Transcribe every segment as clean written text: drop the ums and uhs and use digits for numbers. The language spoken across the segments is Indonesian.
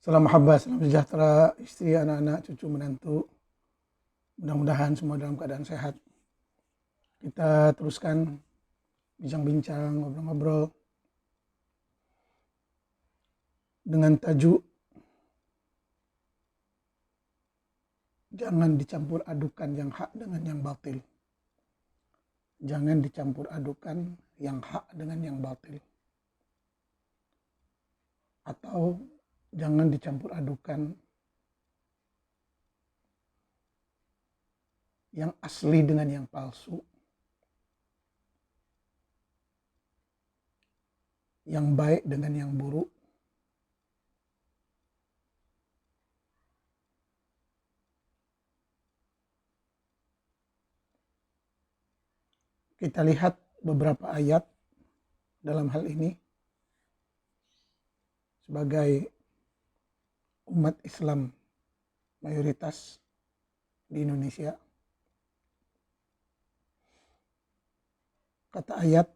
Salam mahabbah, salam sejahtera, istri, anak-anak, cucu, menantu. Mudah-mudahan semua dalam keadaan sehat. Kita teruskan bincang-bincang, ngobrol-ngobrol dengan tajuk jangan dicampur adukan yang hak dengan yang batil. Jangan dicampur adukan yang hak dengan yang batil. Atau jangan dicampur adukan yang asli dengan yang palsu. Yang baik dengan yang buruk. Kita lihat beberapa ayat dalam hal ini sebagai umat Islam mayoritas di Indonesia. Kata ayat,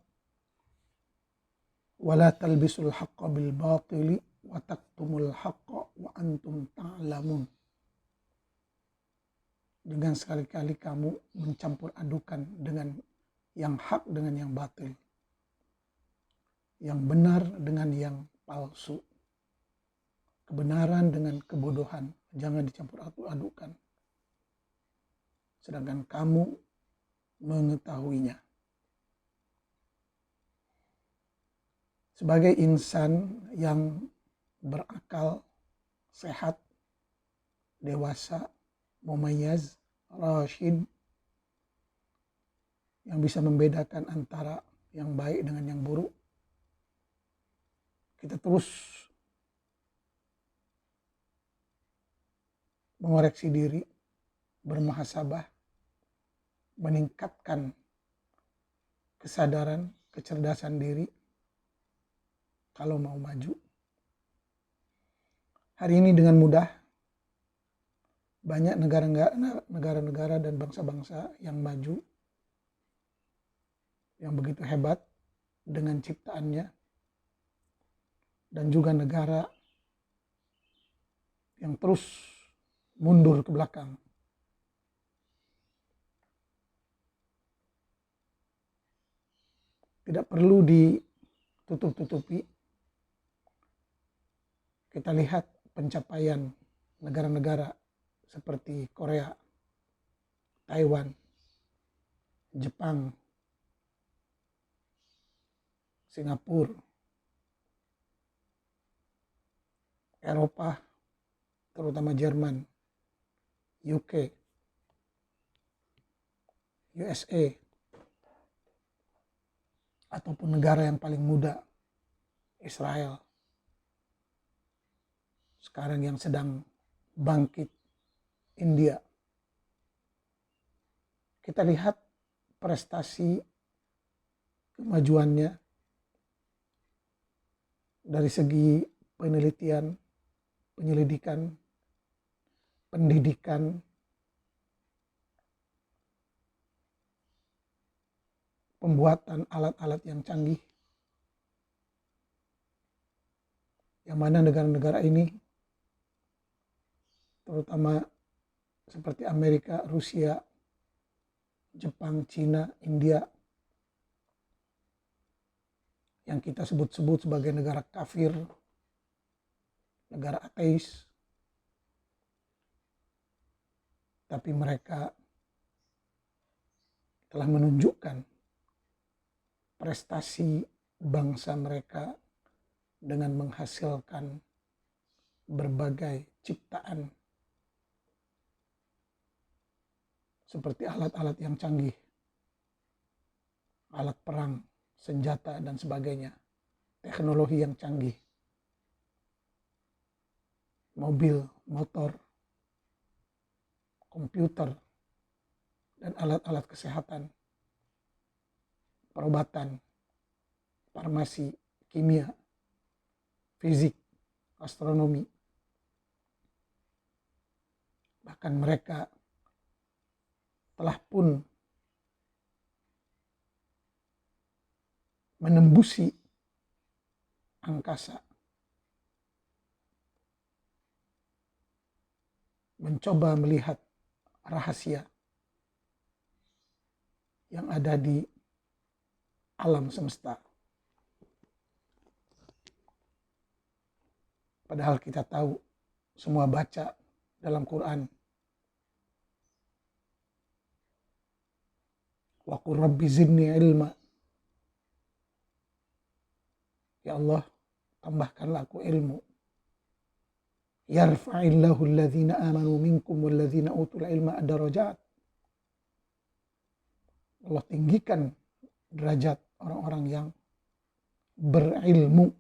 wala talbisul haqqa bil batili wa taktumul haqqa wa antum ta'lamun. Dengan sekali-kali kamu mencampur adukan dengan yang hak dengan yang batil, yang benar dengan yang palsu, kebenaran dengan kebodohan, jangan dicampur adukan. Sedangkan kamu mengetahuinya. Sebagai insan yang berakal, sehat, dewasa, mumayyaz, rasyid, yang bisa membedakan antara yang baik dengan yang buruk, kita terus mengoreksi diri, bermuhasabah, meningkatkan kesadaran, kecerdasan diri kalau mau maju. Hari ini dengan mudah banyak negara-negara dan bangsa-bangsa yang maju, yang begitu hebat dengan ciptaannya, dan juga negara yang terus mundur ke belakang. Tidak perlu ditutup-tutupi. Kita lihat pencapaian negara-negara seperti Korea, Taiwan, Jepang, Singapura, Eropa, terutama Jerman, UK, USA, ataupun negara yang paling muda, Israel, sekarang yang sedang bangkit, India. Kita lihat prestasi kemajuannya dari segi penelitian, penyelidikan, pendidikan, pembuatan alat-alat yang canggih, yang mana negara-negara ini, terutama seperti Amerika, Rusia, Jepang, Cina, India, yang kita sebut-sebut sebagai negara kafir, negara ateis, tapi mereka telah menunjukkan prestasi bangsa mereka dengan menghasilkan berbagai ciptaan seperti alat-alat yang canggih, alat perang, senjata, dan sebagainya, teknologi yang canggih, mobil, motor, komputer, dan alat-alat kesehatan, perobatan, farmasi, kimia, fisik, astronomi. Bahkan mereka telah pun menembusi angkasa. mencoba melihat rahasia yang ada di alam semesta. Padahal kita tahu, semua baca dalam Quran, wa qur rabbi zidni ilma. Ya Allah, tambahkanlah aku ilmu. Yarfa'illahu alladhina amanu minkum walladhina utul ilma darajat. Allah tinggikan derajat orang-orang yang berilmu.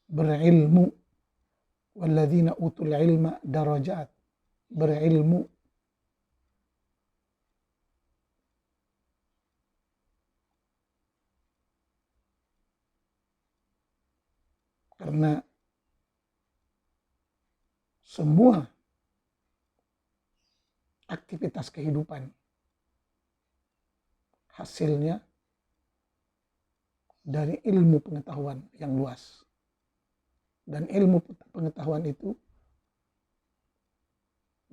Berilmu. Walladhina utul ilma darajat. Berilmu. Karena semua aktivitas kehidupan hasilnya dari ilmu pengetahuan yang luas. Dan ilmu pengetahuan itu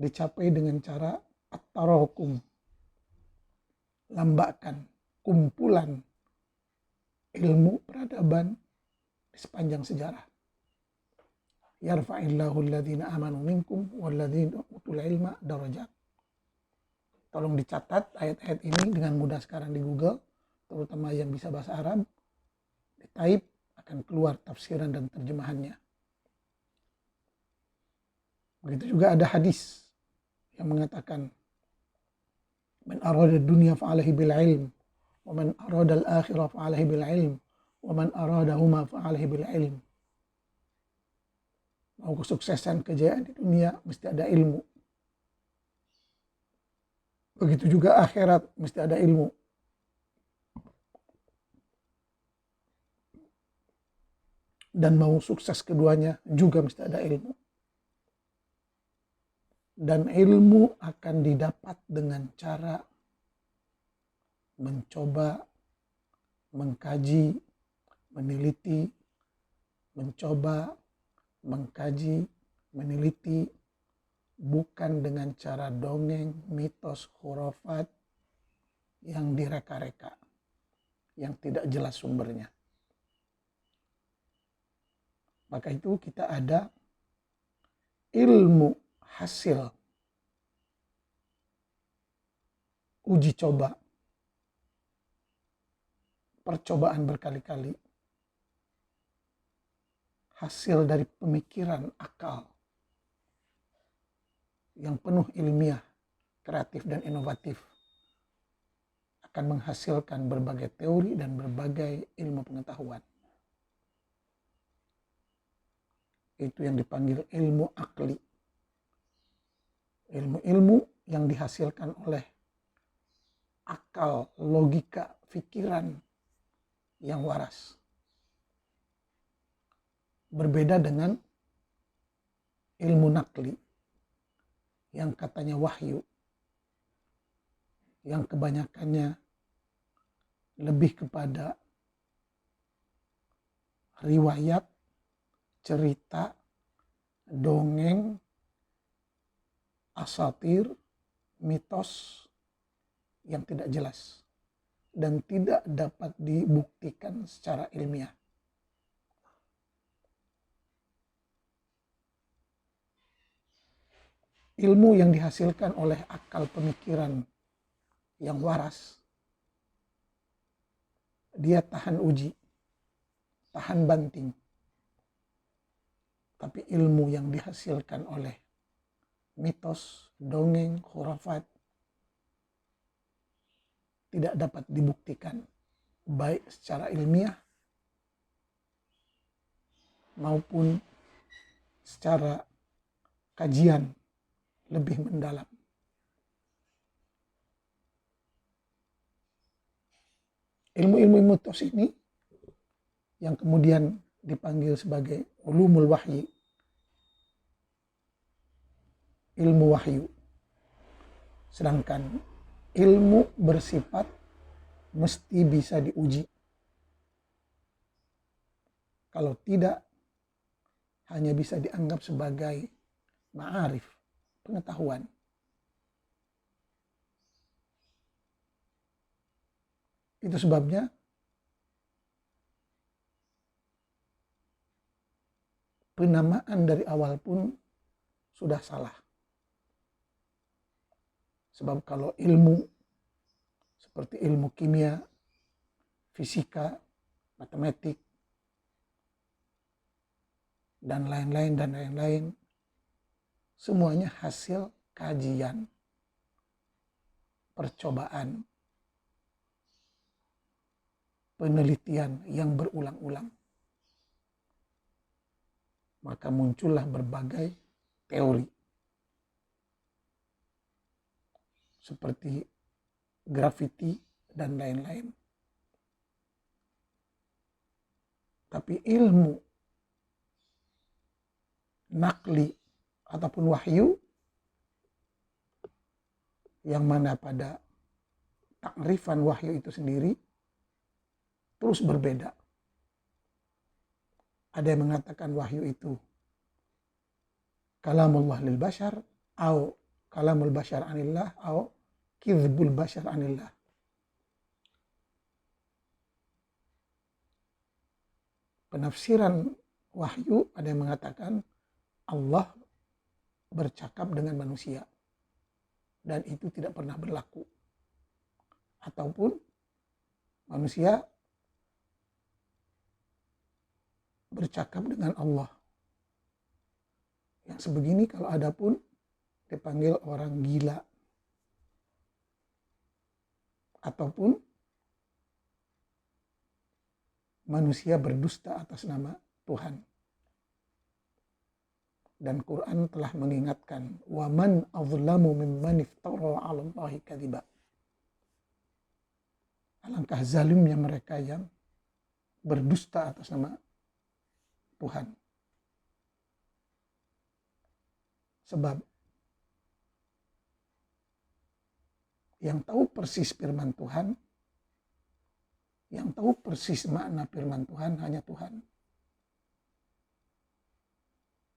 dicapai dengan cara at-tarakum, lambakan, kumpulan ilmu peradaban di sepanjang sejarah. Yarfa'illahu alladhina amanu minkum walladhina utul ilma darajat. Tolong dicatat ayat-ayat ini dengan mudah sekarang di Google, terutama yang bisa bahasa Arab, di-type akan keluar tafsiran dan terjemahannya. Begitu juga ada hadis yang mengatakan, man arada dunya fa'alaihi bil ilm, wa man arada al-akhirah fa'alaihi bil ilm, wa man aradahuma fa'alaihi bil ilm. Mau kesuksesan, kejayaan di dunia, mesti ada ilmu. Begitu juga akhirat, mesti ada ilmu. Dan mau sukses keduanya juga mesti ada ilmu. Dan ilmu akan didapat dengan cara mencoba, mengkaji, meneliti, mencoba, mengkaji, meneliti, bukan dengan cara dongeng, mitos, khurafat yang direka-reka, yang tidak jelas sumbernya. Maka itu kita ada ilmu hasil uji coba, percobaan berkali-kali, hasil dari pemikiran akal yang penuh ilmiah, kreatif dan inovatif, akan menghasilkan berbagai teori dan berbagai ilmu pengetahuan. Itu yang dipanggil ilmu akli. Ilmu-ilmu yang dihasilkan oleh akal, logika, pikiran yang waras. Berbeda dengan ilmu nakli yang katanya wahyu, yang kebanyakannya lebih kepada riwayat, cerita, dongeng, asatir, mitos yang tidak jelas dan tidak dapat dibuktikan secara ilmiah. Ilmu yang dihasilkan oleh akal pemikiran yang waras, dia tahan uji, tahan banting. Tapi ilmu yang dihasilkan oleh mitos, dongeng, khurafat tidak dapat dibuktikan baik secara ilmiah maupun secara kajian lebih mendalam. Ilmu-ilmu mitos ini yang kemudian dipanggil sebagai ulumul wahyi, ilmu wahyu. Sedangkan ilmu bersifat mesti bisa diuji. Kalau tidak, hanya bisa dianggap sebagai ma'arif, pengetahuan. Itu sebabnya penamaan dari awal pun sudah salah. Sebab kalau ilmu seperti ilmu kimia, fisika, matematik, dan lain-lain, semuanya hasil kajian, percobaan, penelitian yang berulang-ulang. Maka muncullah berbagai teori. Seperti grafiti dan lain-lain. Tapi ilmu nakli ataupun wahyu yang mana pada takrifan wahyu itu sendiri terus berbeda. Ada yang mengatakan wahyu itu kalamullah lil bashar atau kalamul bashar anillah atau kizbul bashar anillah. Penafsiran wahyu ada yang mengatakan Allah bercakap dengan manusia dan itu tidak pernah berlaku. Ataupun manusia bercakap dengan Allah. Yang sebegini kalau ada pun dipanggil orang gila. Ataupun manusia berdusta atas nama Tuhan. Dan Quran telah mengingatkan, وَمَنْ أَظْلَمُ مِمَّنِ افْتَرَى عَلَى اللَّهِ كَذِبًا. Alangkah zalimnya mereka yang berdusta atas nama Tuhan. Sebab yang tahu persis firman Tuhan, yang tahu persis makna firman Tuhan hanya Tuhan.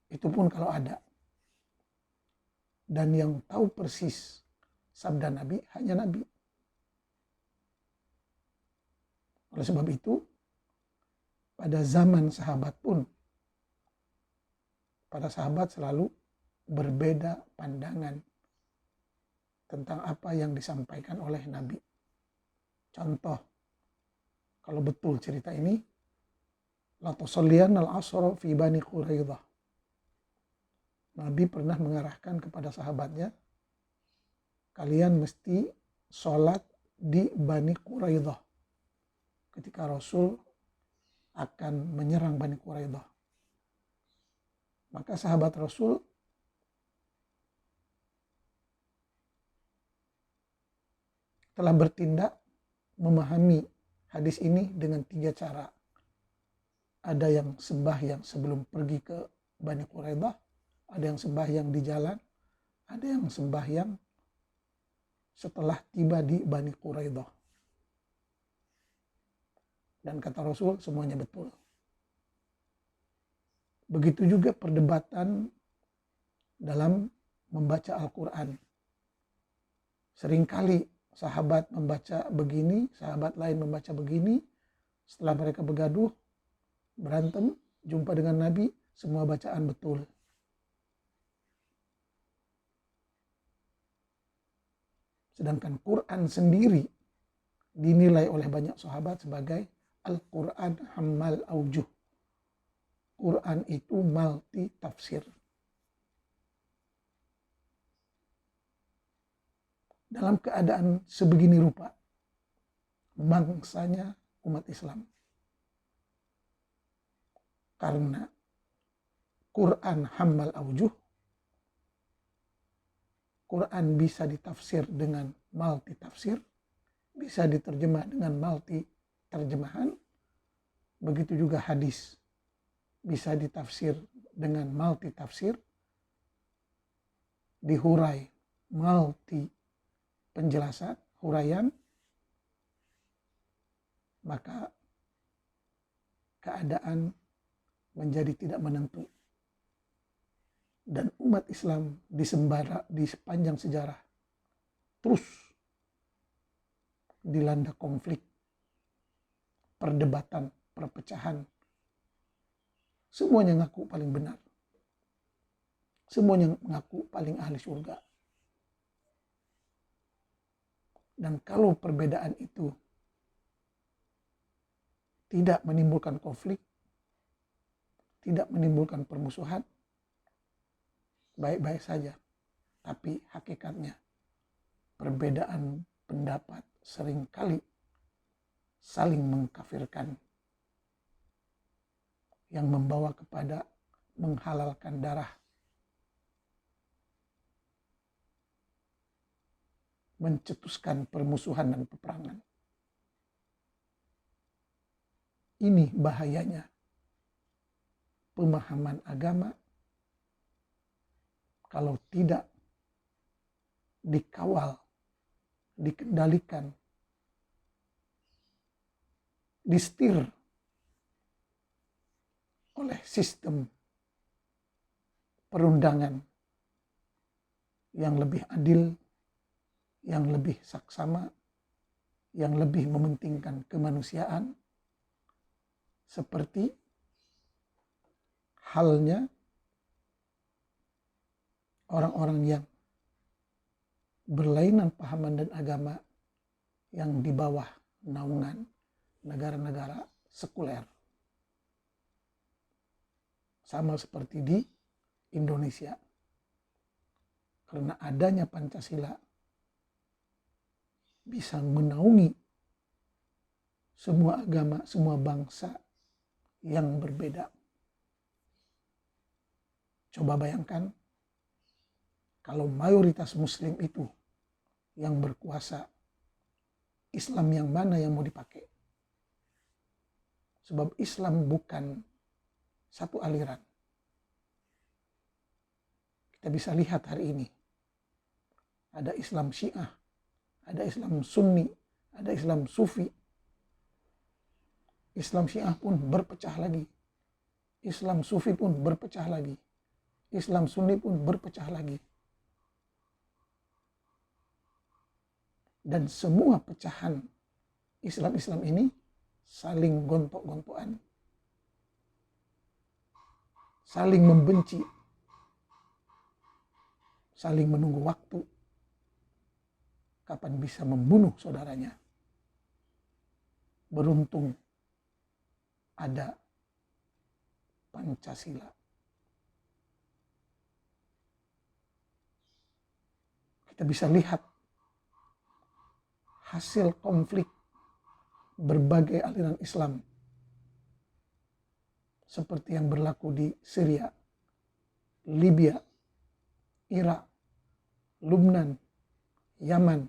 Itu pun kalau ada. Dan yang tahu persis sabda Nabi hanya Nabi. Oleh sebab itu, pada zaman sahabat pun, para sahabat selalu berbeda pandangan tentang apa yang disampaikan oleh Nabi. Contoh, kalau betul cerita ini, la tusalliyanna al-asra fi Bani Quraidah. Nabi pernah mengarahkan kepada sahabatnya, kalian mesti sholat di Bani Quraidah ketika Rasul akan menyerang Bani Quraidah. Maka sahabat Rasul telah bertindak memahami hadis ini dengan 3 cara. Ada yang sembahyang sebelum pergi ke Bani Quraidah, ada yang sembahyang di jalan, ada yang sembahyang setelah tiba di Bani Quraidah. Dan kata Rasul, semuanya betul. Begitu juga perdebatan dalam membaca Al-Quran. Seringkali sahabat membaca begini, sahabat lain membaca begini. Setelah mereka bergaduh, berantem, jumpa dengan Nabi, semua bacaan betul. Sedangkan Quran sendiri dinilai oleh banyak sahabat sebagai Al-Quran Hammal Aujuh. Quran itu multi tafsir. Dalam keadaan sebegini rupa, bangsanya umat Islam. Karena Quran Hammal Aujuh, Quran bisa ditafsir dengan multi tafsir, bisa diterjemah dengan multi terjemahan. Begitu juga hadis bisa ditafsir dengan multi tafsir, dihurai multi penjelasan, huraian, maka keadaan menjadi tidak menentu. dan umat Islam di sepanjang sejarah terus dilanda konflik, perdebatan, perpecahan. Semuanya ngaku paling benar. Semuanya mengaku paling ahli surga. Dan kalau perbedaan itu tidak menimbulkan konflik, tidak menimbulkan permusuhan, baik-baik saja. Tapi hakikatnya perbedaan pendapat seringkali saling mengkafirkan, yang membawa kepada menghalalkan darah, mencetuskan permusuhan dan peperangan. Ini bahayanya pemahaman agama kalau tidak dikawal, dikendalikan, disetir oleh sistem perundangan yang lebih adil, yang lebih saksama, yang lebih mementingkan kemanusiaan, seperti halnya orang-orang yang berlainan pahaman dan agama yang di bawah naungan negara-negara sekuler. Sama seperti di Indonesia. Karena adanya Pancasila bisa menaungi semua agama, semua bangsa yang berbeda. Coba bayangkan kalau mayoritas Muslim itu yang berkuasa, Islam yang mana yang mau dipakai? Sebab Islam bukan satu aliran. Kita bisa lihat hari ini. Ada Islam Syiah, ada Islam Sunni, ada Islam Sufi. Islam Syiah pun berpecah lagi. Islam Sufi pun berpecah lagi. Islam Sunni pun berpecah lagi. Dan semua pecahan Islam-Islam ini saling gontok-gontokan, saling membenci, saling menunggu waktu kapan bisa membunuh saudaranya. Beruntung ada Pancasila. Kita bisa lihat hasil konflik berbagai aliran Islam seperti yang berlaku di Syria, Libya, Irak, Lubnan, Yaman,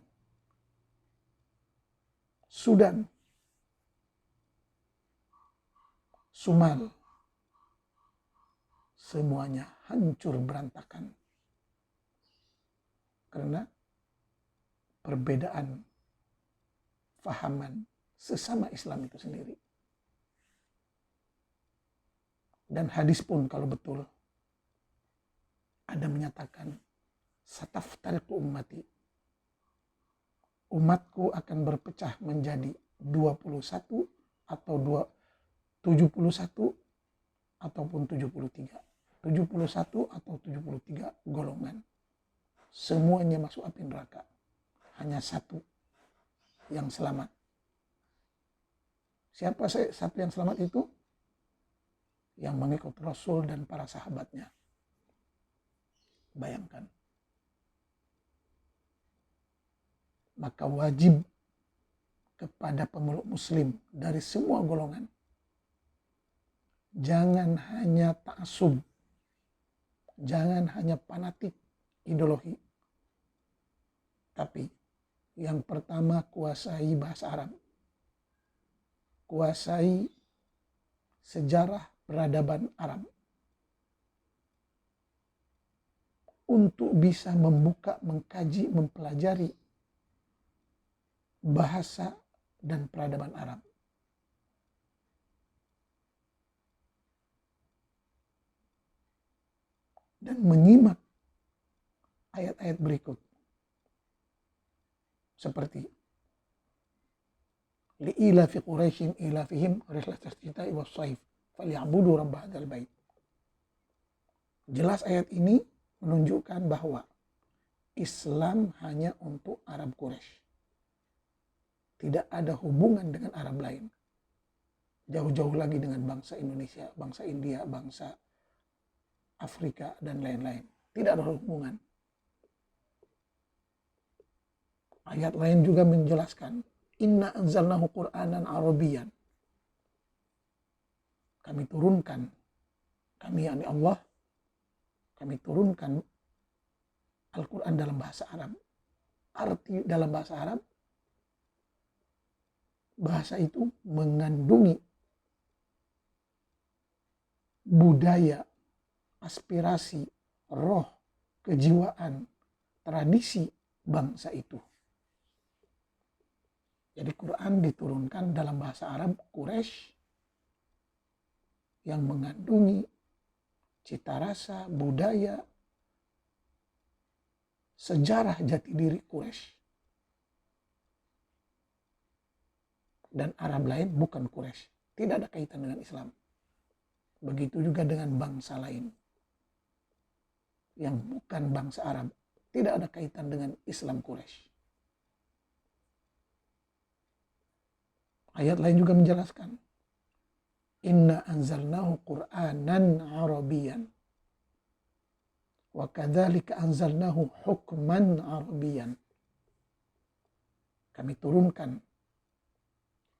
Sudan, Somal. Semuanya hancur berantakan karena perbedaan fahaman sesama Islam itu sendiri. Dan hadis pun kalau betul ada menyatakan sataftariqu ummati, umatku akan berpecah menjadi 21 atau 71 ataupun 73. 71 atau 73 golongan. Semuanya masuk api neraka. Hanya satu yang selamat. Siapa satu yang selamat itu? Yang mengikut Rasul dan para sahabatnya. Bayangkan. Maka wajib kepada pemeluk Muslim dari semua golongan. Jangan hanya ta'assub. Jangan hanya fanatik ideologi. Tapi yang pertama, kuasai bahasa Arab. Kuasai sejarah peradaban Arab. Untuk bisa membuka, mengkaji, mempelajari bahasa dan peradaban Arab. dan menyimak ayat-ayat berikut. Seperti li'ilafi Quraisyin ilafihim rihlatas syita'i was-shaif falyabudu rabb hadzal bait. Jelas ayat ini menunjukkan bahwa Islam hanya untuk Arab Quraisy. Tidak ada hubungan dengan Arab lain. Jauh-jauh lagi dengan bangsa Indonesia, bangsa India, bangsa Afrika, dan lain-lain. Tidak ada hubungan. Ayat lain juga menjelaskan, inna anzalnahu Qur'anan Arabiyyan. Kami turunkan, kami yakni Allah, kami turunkan Al-Quran dalam bahasa Arab. Arti dalam bahasa Arab, bahasa itu mengandungi budaya, aspirasi, roh, kejiwaan, tradisi bangsa itu. Jadi Quran diturunkan dalam bahasa Arab Quraisy yang mengandungi cita rasa, budaya, sejarah jati diri Quraisy. Dan Arab lain bukan Quraisy. Tidak ada kaitan dengan Islam. Begitu juga dengan bangsa lain yang bukan bangsa Arab. Tidak ada kaitan dengan Islam Quraisy. Ayat lain juga menjelaskan, inna anzalnahu Qur'anan Arabiyyan wa kadzalika anzalnahu hukman Arabiyyan. Kami turunkan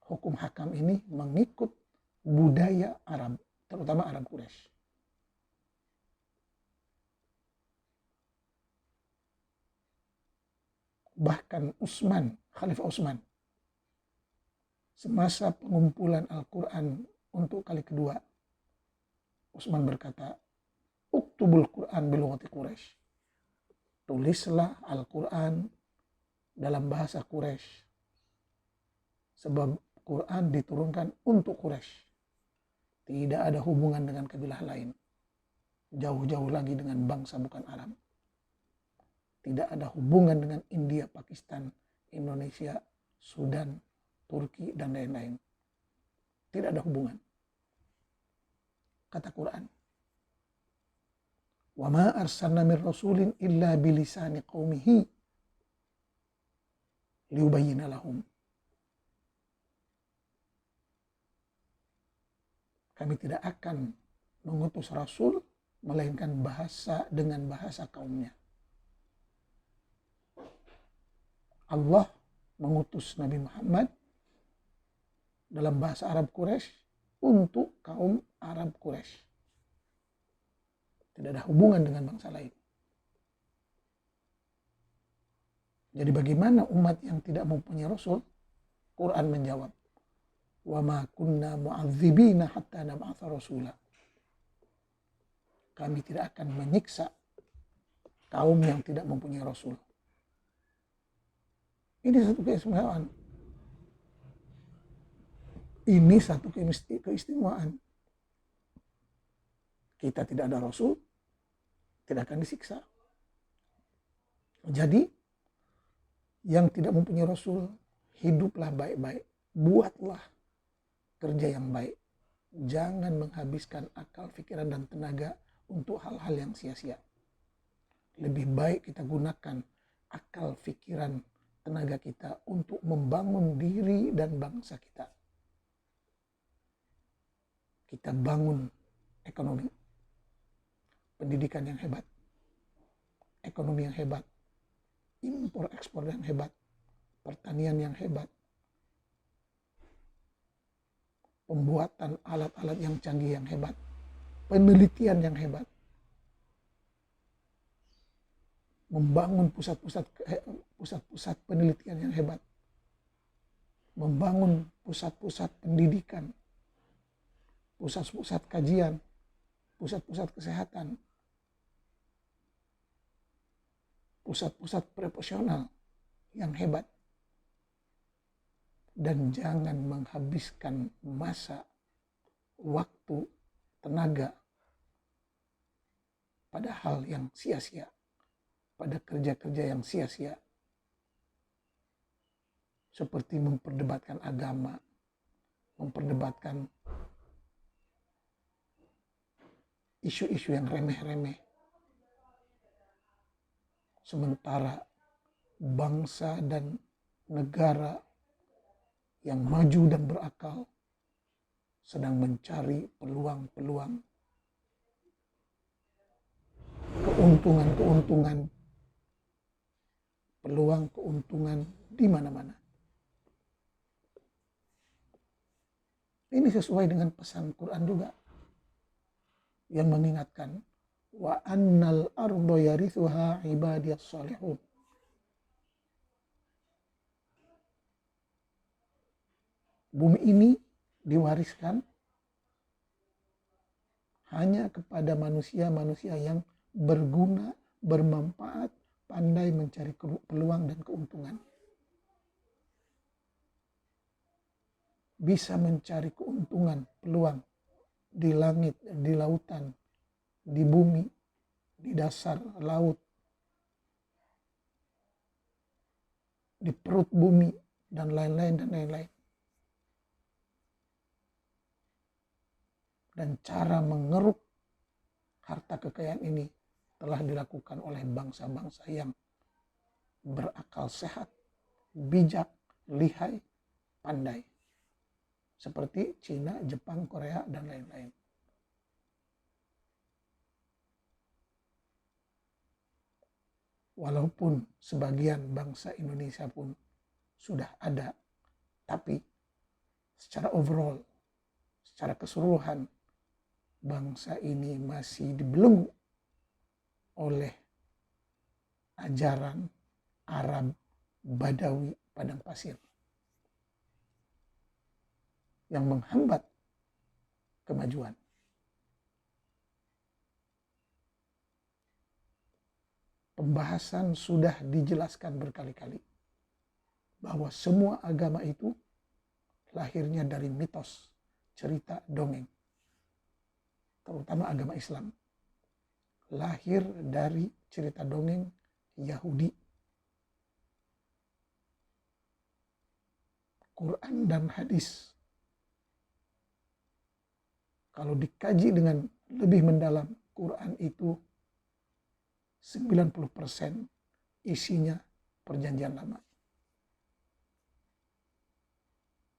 hukum hakam ini mengikut budaya Arab, terutama Arab Quraisy. Bahkan Khalifah Utsman, semasa pengumpulan Al-Quran untuk kali kedua, Utsman berkata, uktubul Quran bilughati Quraisy. Tulislah Al-Quran dalam bahasa Quraisy. Sebab Quran diturunkan untuk Quraisy. Tidak ada hubungan dengan kabilah lain. Jauh-jauh lagi dengan bangsa bukan Arab. Tidak ada hubungan dengan India, Pakistan, Indonesia, Sudan, Turki, dan lain-lain. Tidak ada hubungan. Kata Quran, wa ma arsalna min rasulin illa bilisani qaumihi liyubayyina lahum. Kami tidak akan mengutus rasul melainkan dengan bahasa kaumnya. Allah mengutus Nabi Muhammad dalam bahasa Arab Quraisy untuk kaum Arab Quraisy. Tidak ada hubungan dengan bangsa lain. Jadi bagaimana umat yang tidak mempunyai rasul? Quran menjawab, wa ma kunna mu'adzibina hatta nab'atha rasula. Kami tidak akan menyiksa kaum yang tidak mempunyai rasul. Ini satu keistimewaan. Ini satu keistimewaan. Kita tidak ada rasul, tidak akan disiksa. Jadi, yang tidak mempunyai rasul, hiduplah baik-baik. Buatlah kerja yang baik. Jangan menghabiskan akal, pikiran, dan tenaga untuk hal-hal yang sia-sia. Lebih baik kita gunakan akal, pikiran, tenaga kita untuk membangun diri dan bangsa kita. Kita bangun ekonomi, pendidikan yang hebat, ekonomi yang hebat, impor ekspor yang hebat, pertanian yang hebat, pembuatan alat-alat yang canggih yang hebat, penelitian yang hebat, membangun pusat-pusat penelitian yang hebat, membangun pusat-pusat pendidikan, pusat-pusat kajian, pusat-pusat kesehatan, pusat-pusat profesional yang hebat. Dan jangan menghabiskan masa, waktu, tenaga pada hal yang sia-sia, pada kerja-kerja yang sia-sia, seperti memperdebatkan agama, memperdebatkan isu-isu yang remeh-remeh. Sementara bangsa dan negara yang maju dan berakal sedang mencari peluang-peluang, keuntungan-keuntungan, peluang-keuntungan di mana-mana. Ini sesuai dengan pesan Quran juga yang mengingatkan wa annal ardo yarithuha ibadiyas salihun. Bumi ini diwariskan hanya kepada manusia-manusia yang berguna, bermanfaat, pandai mencari peluang dan keuntungan. Bisa mencari keuntungan, peluang di langit, di lautan, di bumi, di dasar laut, di perut bumi, dan lain-lain. Dan cara mengeruk harta kekayaan ini telah dilakukan oleh bangsa-bangsa yang berakal sehat, bijak, lihai, pandai. Seperti Cina, Jepang, Korea, dan lain-lain. Walaupun sebagian bangsa Indonesia pun sudah ada, tapi secara overall, secara keseluruhan, bangsa ini masih dibelenggu oleh ajaran Arab Badawi padang pasir yang menghambat kemajuan. Pembahasan sudah dijelaskan berkali-kali bahwa semua agama itu lahirnya dari mitos, cerita, dongeng. Terutama agama Islam lahir dari cerita dongeng Yahudi. Quran dan hadis, kalau dikaji dengan lebih mendalam, Quran itu 90% isinya perjanjian lama.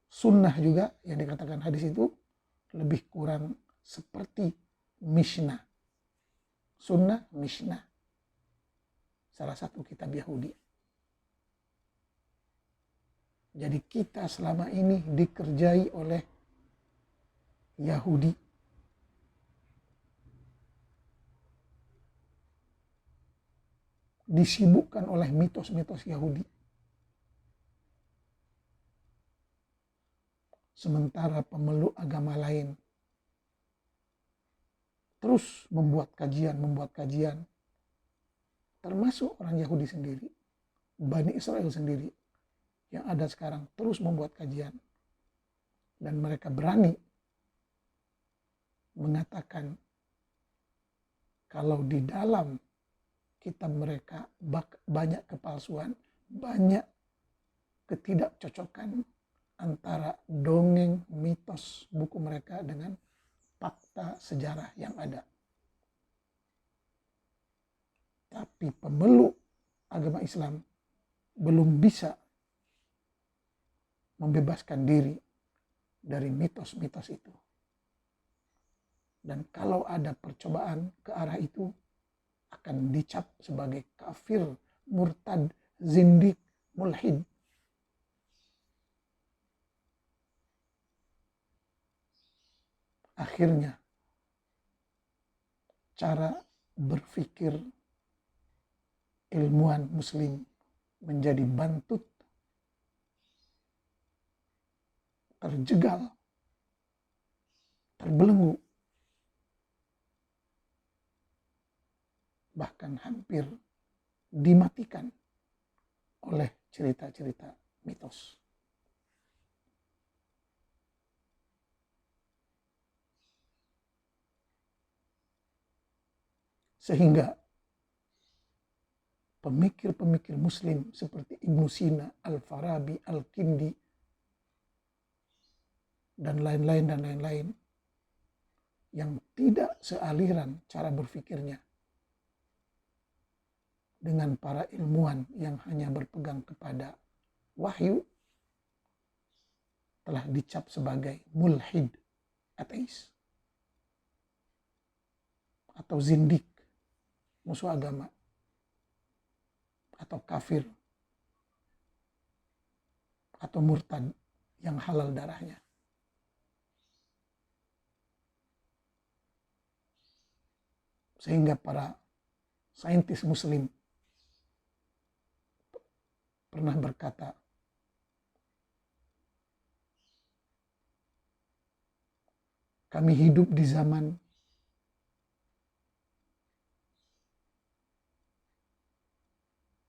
Sunnah juga yang dikatakan hadis itu lebih kurang seperti Mishnah. Sunnah, Mishnah. Salah satu kitab Yahudi. Jadi kita selama ini dikerjai oleh Yahudi. Disibukkan oleh mitos-mitos Yahudi. Sementara pemeluk agama lain terus membuat kajian. Termasuk orang Yahudi sendiri. Bani Israel sendiri. Yang ada sekarang terus membuat kajian. Dan mereka berani mengatakan kalau di dalam kitab mereka banyak kepalsuan, banyak ketidakcocokan antara dongeng, mitos, buku mereka dengan fakta sejarah yang ada. Tapi pemeluk agama Islam belum bisa membebaskan diri dari mitos-mitos itu. Dan kalau ada percobaan ke arah itu, akan dicap sebagai kafir, murtad, zindik, mulhid. Akhirnya, cara berpikir ilmuwan muslim menjadi bantut, terjegal, terbelenggu, bahkan hampir dimatikan oleh cerita-cerita mitos. Sehingga pemikir-pemikir muslim seperti Ibnu Sina, Al-Farabi, Al-Kindi, dan lain-lain yang tidak sealiran cara berpikirnya dengan para ilmuwan yang hanya berpegang kepada wahyu, telah dicap sebagai mulhid, ateis, atau zindik, musuh agama, atau kafir, atau murtad yang halal darahnya. Sehingga para saintis muslim pernah berkata, kami hidup di zaman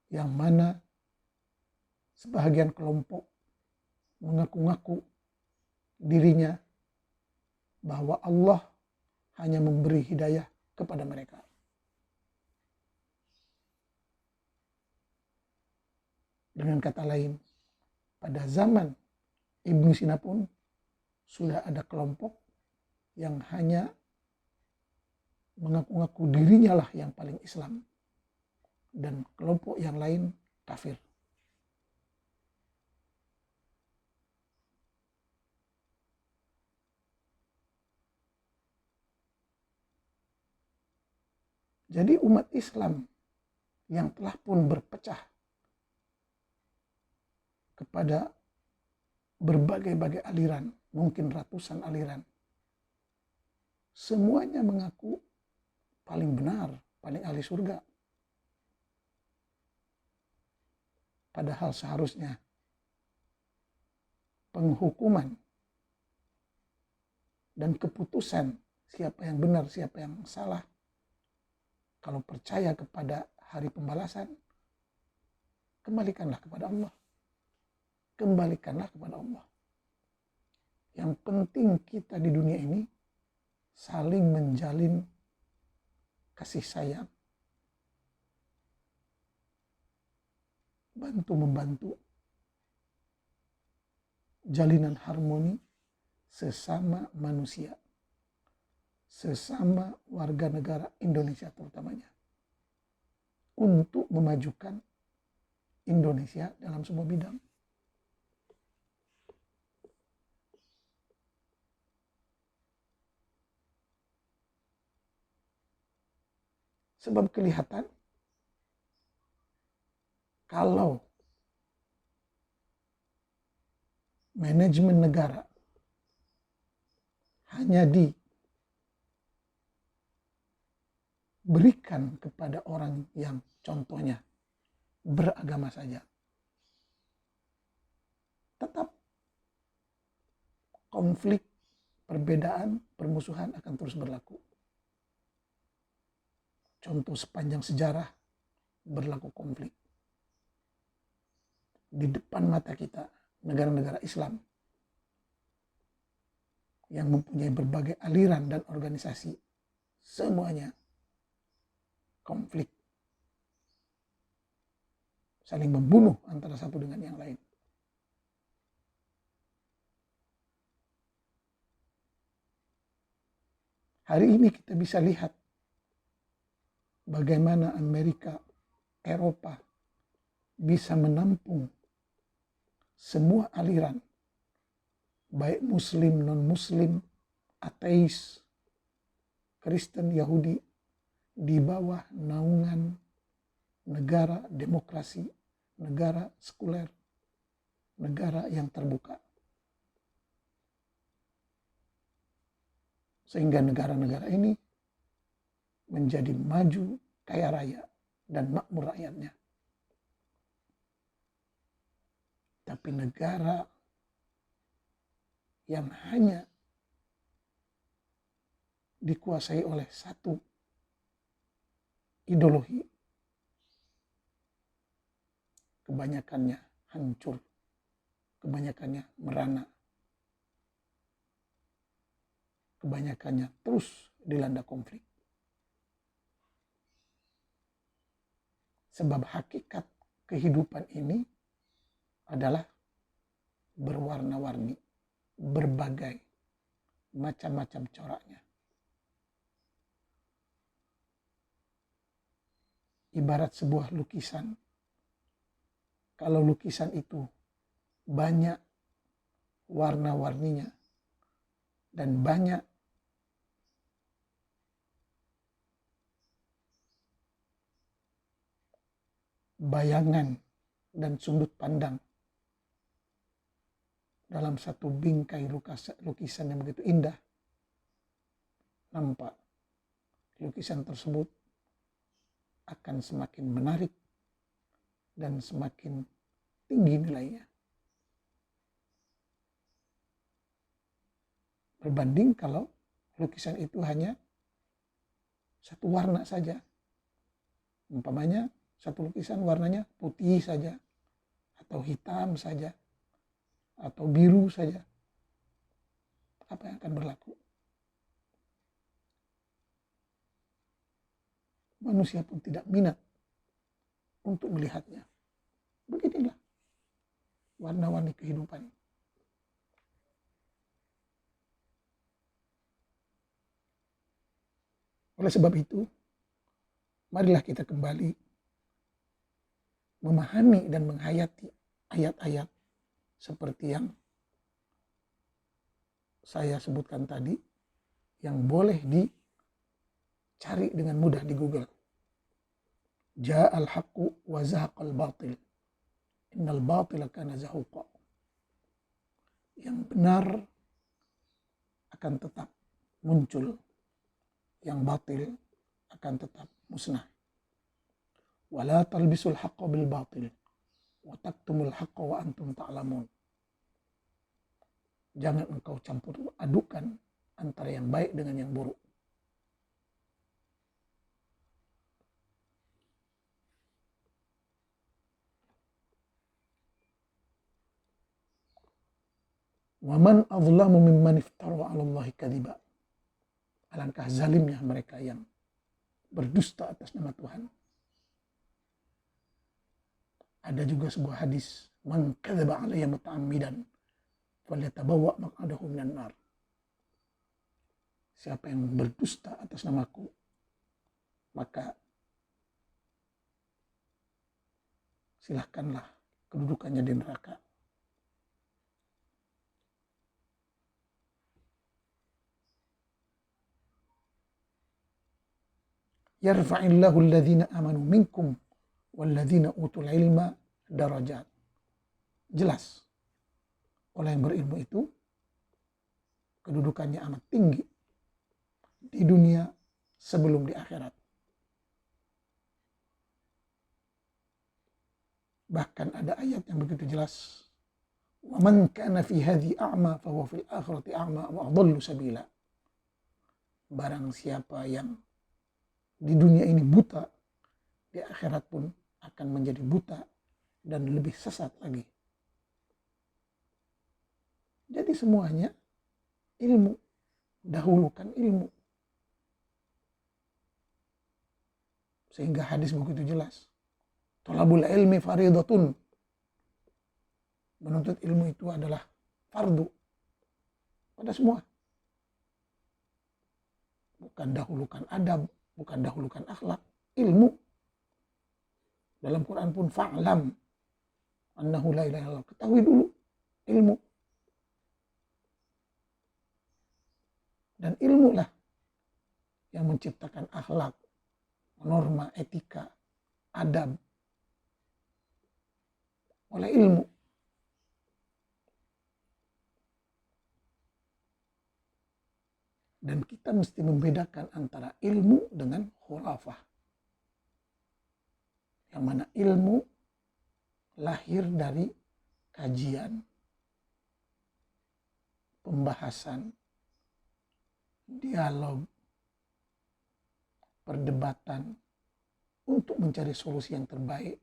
yang mana sebahagian kelompok mengaku-ngaku dirinya bahwa Allah hanya memberi hidayah kepada mereka. Dengan kata lain, pada zaman Ibnu Sina pun sudah ada kelompok yang hanya mengaku-ngaku dirinya lah yang paling Islam, dan kelompok yang lain kafir. Jadi umat Islam yang telah pun berpecah kepada berbagai-bagai aliran, mungkin ratusan aliran, semuanya mengaku paling benar, paling ahli surga. Padahal seharusnya penghukuman dan keputusan siapa yang benar, siapa yang salah, kalau percaya kepada hari pembalasan, kembalikanlah kepada Allah. Kembalikanlah kepada Allah. Yang penting kita di dunia ini saling menjalin kasih sayang, bantu-membantu, jalinan harmoni sesama manusia, sesama warga negara Indonesia terutamanya, untuk memajukan Indonesia dalam semua bidang. Sebab kelihatan kalau manajemen negara hanya diberikan kepada orang yang contohnya beragama saja, tetap konflik, perbedaan, permusuhan akan terus berlaku. Contoh sepanjang sejarah berlaku konflik. Di depan mata kita, negara-negara Islam yang mempunyai berbagai aliran dan organisasi, semuanya konflik. Saling membunuh antara satu dengan yang lain. Hari ini kita bisa lihat bagaimana Amerika, Eropa bisa menampung semua aliran, baik Muslim, non-Muslim, ateis, Kristen, Yahudi, di bawah naungan negara demokrasi, negara sekuler, negara yang terbuka. Sehingga negara-negara ini menjadi maju, kaya raya, dan makmur rakyatnya. Tapi negara yang hanya dikuasai oleh satu ideologi, kebanyakannya hancur, kebanyakannya merana, kebanyakannya terus dilanda konflik. Sebab hakikat kehidupan ini adalah berwarna-warni, berbagai macam-macam coraknya. Ibarat sebuah lukisan. Kalau lukisan itu banyak warna-warninya dan banyak bayangan dan sudut pandang dalam satu bingkai lukisan yang begitu indah, nampak lukisan tersebut akan semakin menarik dan semakin tinggi nilainya. Berbanding kalau lukisan itu hanya satu warna saja. Umpamanya satu lukisan warnanya putih saja, atau hitam saja, atau biru saja. Apa yang akan berlaku? Manusia pun tidak minat untuk melihatnya. Beginilah warna-warni kehidupan. Oleh sebab itu, marilah kita kembali memahami dan menghayati ayat-ayat seperti yang saya sebutkan tadi, yang boleh dicari dengan mudah di Google. Ja'al haqqu wa zahaqal batil. Innal batila kana zahuqa. Yang benar akan tetap muncul, yang batil akan tetap musnah. Wala talbisul haqqa bil batil wa taktumul haqqa wa antum ta'lamun. Jangan engkau campur adukan antara yang baik dengan yang buruk. Wa man azlamu mimman iftara 'ala Allahi kadziba. Alangkah zalimnya mereka yang berdusta atas nama Tuhan. Ada juga sebuah hadis, man kadzaba 'alayya muta'ammidan falyatabawwa maq'adahu minan nar. Siapa yang berdusta atas namaku, maka silahkanlah kedudukannya di neraka. Yarfa'illahu alladhina amanu minkum walladhina utul ilma darajat. Jelas, orang yang berilmu itu kedudukannya amat tinggi di dunia sebelum di akhirat. Bahkan ada ayat yang begitu jelas, wa man kana fi hadhi a'ma fa huwa fil akhirati a'ma wa adallu sabila. Barang siapa yang di dunia ini buta, di akhirat pun akan menjadi buta dan lebih sesat lagi. Jadi semuanya ilmu, dahulukan ilmu. Sehingga hadis begitu jelas. Thalabul ilmi faridatun. Menuntut ilmu itu adalah fardu pada semua. Bukan dahulukan adab, bukan dahulukan akhlak, ilmu. Dalam Quran pun fa'lam annahu la ilaha illallah. Ketahui dulu ilmu. Dan ilmulah yang menciptakan akhlak, norma, etika, adab. Oleh ilmu. Dan kita mesti membedakan antara ilmu dengan khurafah. Yang mana ilmu lahir dari kajian, pembahasan, dialog, perdebatan untuk mencari solusi yang terbaik.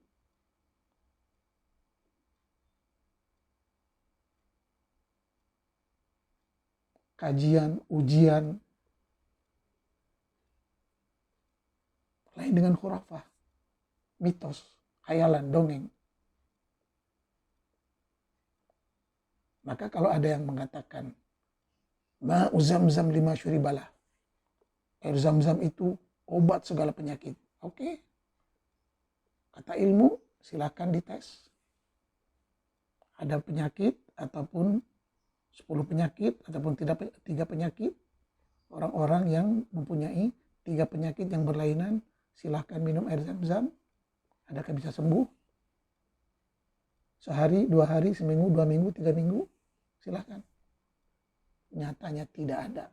Kajian, ujian, lain dengan khurafah. mitos, khayalan, dongeng. Maka kalau ada yang mengatakan ma'u zamzam lima syuribalah, air zam-zam itu obat segala penyakit. Oke. Kata ilmu, silakan dites. Ada penyakit ataupun 10 penyakit ataupun 3 penyakit. Orang-orang yang mempunyai 3 penyakit yang berlainan, silahkan minum air zam-zam. Adakah bisa sembuh? Sehari, 2 hari, seminggu, 2 minggu, 3 minggu? Silahkan. Nyatanya tidak ada.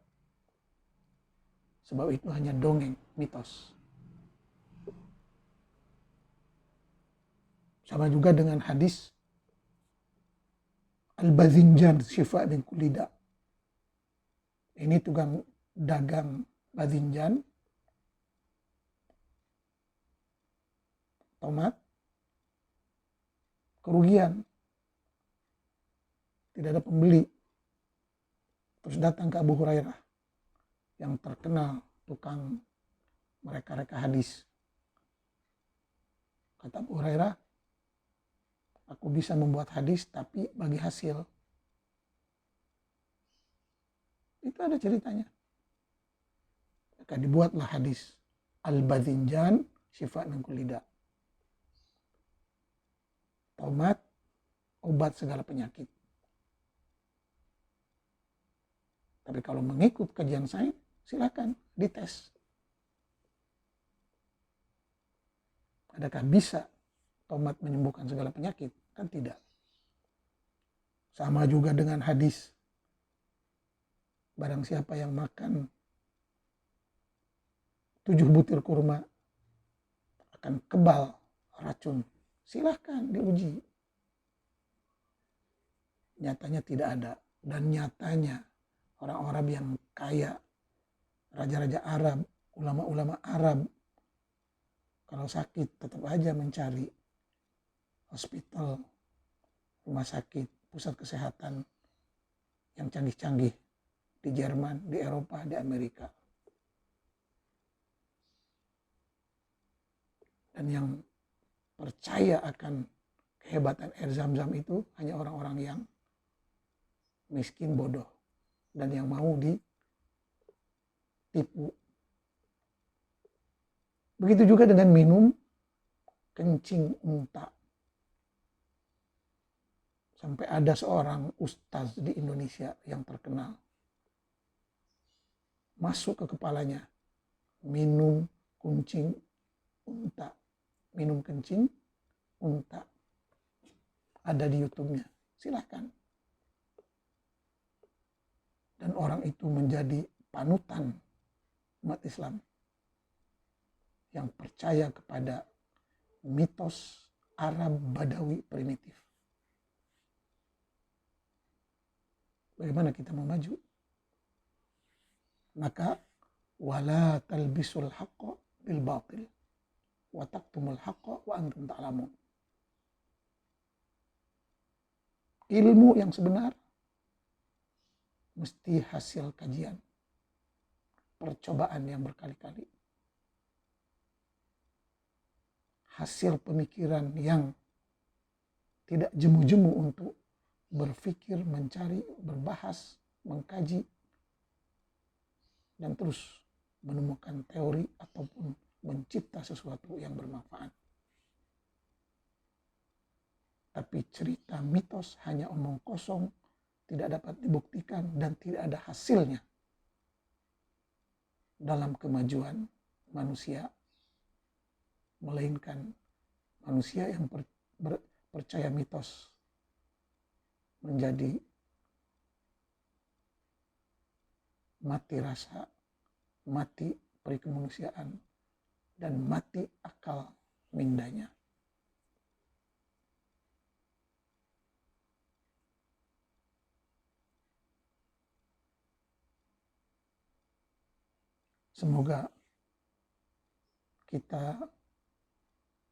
Sebab itu hanya dongeng, mitos. Sama juga dengan hadis al-badhinjan syifa min kulli da. Ini tukang dagang badhinjan, tomat, kerugian, tidak ada pembeli. Terus datang ke Abu Hurairah yang terkenal tukang mereka-reka hadis. Kata Abu Hurairah, aku bisa membuat hadis tapi bagi hasil. Itu ada ceritanya. Maka dibuatlah hadis al-badhinjan syifa min kulli da. Tomat obat segala penyakit. Tapi kalau mengikut kajian sains, silakan dites. Adakah bisa tomat menyembuhkan segala penyakit? Kan tidak. Sama juga dengan hadis. Barang siapa yang makan 7 butir kurma akan kebal racun. Silahkan diuji. Nyatanya tidak ada. Dan nyatanya orang-orang yang kaya, raja-raja Arab, ulama-ulama Arab, kalau sakit tetap aja mencari hospital, rumah sakit, pusat kesehatan yang canggih-canggih di Jerman, di Eropa, di Amerika. Dan yang percaya akan kehebatan air zam-zam itu hanya orang-orang yang miskin, bodoh, dan yang mau ditipu. Begitu juga dengan minum kencing unta. Sampai ada seorang ustaz di Indonesia yang terkenal. Masuk ke kepalanya, minum kuncing unta. Minum kencing unta. Ada di YouTube-nya. Silahkan. Dan orang itu menjadi panutan umat Islam yang percaya kepada mitos Arab Badawi primitif. Bagaimana kita mau maju? Maka wala talbisul haqqa bil batil wa taqtumul haqqa wa antum ta'lamun. Ilmu yang sebenar mesti hasil kajian, percobaan yang berkali-kali, hasil pemikiran yang tidak jemu-jemu untuk berpikir, mencari, berbahas, mengkaji, dan terus menemukan teori ataupun mencipta sesuatu yang bermanfaat. Tapi cerita mitos hanya omong kosong, tidak dapat dibuktikan dan tidak ada hasilnya dalam kemajuan manusia, melainkan manusia yang percaya mitos menjadi mati rasa, mati perikemanusiaan, dan mati akal mindanya. Semoga kita,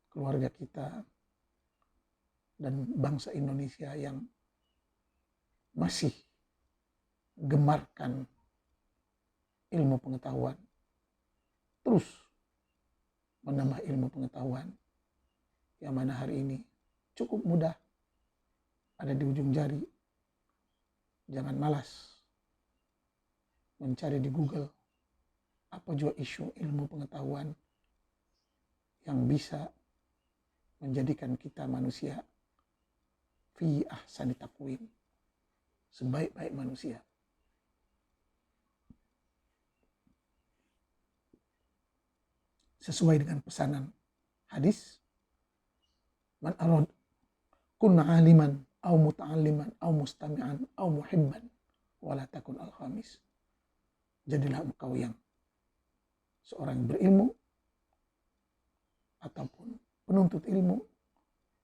keluarga kita, dan bangsa Indonesia yang masih gemarkan ilmu pengetahuan, terus menambah ilmu pengetahuan, yang mana hari ini cukup mudah ada di ujung jari. Jangan malas mencari di Google apa juga isu ilmu pengetahuan yang bisa menjadikan kita manusia fi ahsani taqwim, sebaik-baik manusia. Sesuai dengan pesanan hadis, man arad kun aliman au muta'alliman au mustami'an au muhibban wala takun al-khamis. Jadilah engkau yang seorang berilmu ataupun penuntut ilmu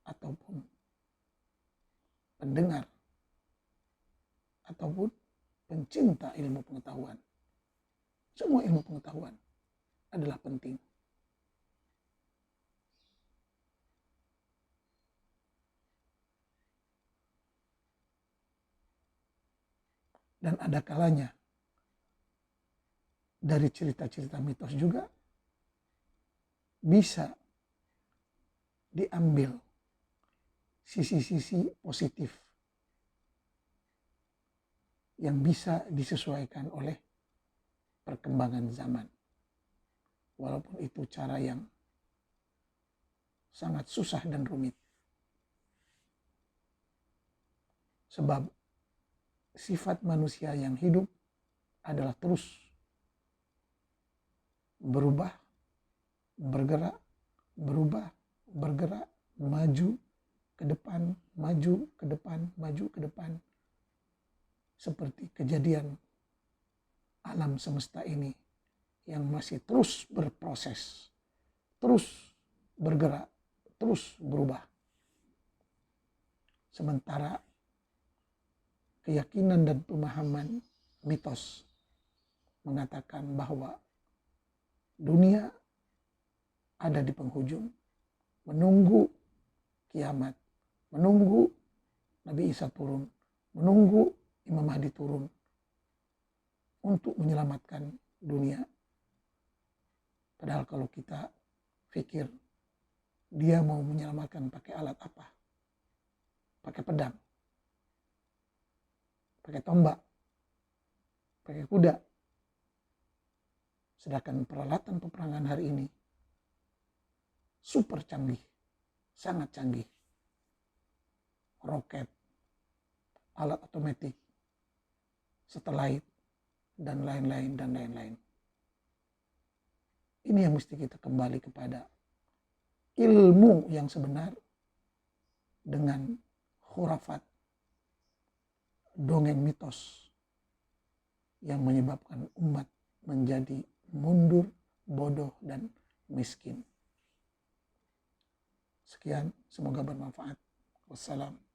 ataupun pendengar ataupun pencinta ilmu pengetahuan. Semua ilmu pengetahuan adalah penting. Dan ada kalanya dari cerita-cerita mitos juga bisa diambil sisi-sisi positif yang bisa disesuaikan oleh perkembangan zaman. Walaupun itu cara yang sangat susah dan rumit. Sebab sifat manusia yang hidup adalah terus berubah, bergerak, berubah, bergerak, maju ke depan, maju ke depan, maju ke depan. Seperti kejadian alam semesta ini yang masih terus berproses, terus bergerak, terus berubah. Sementara keyakinan dan pemahaman mitos mengatakan bahwa dunia ada di penghujung, menunggu kiamat, menunggu Nabi Isa turun, menunggu Imam Mahdi turun untuk menyelamatkan dunia. Padahal kalau kita pikir dia mau menyelamatkan pakai alat apa? Pakai pedang, pakai tombak, pakai kuda. Sedangkan peralatan peperangan hari ini super canggih, sangat canggih. Roket, alat otomatis, satelit, dan lain-lain. Ini yang mesti kita kembali kepada ilmu yang sebenar dengan khurafat, dongeng mitos yang menyebabkan umat menjadi mundur, bodoh, dan miskin. Sekian, semoga bermanfaat. Wassalam.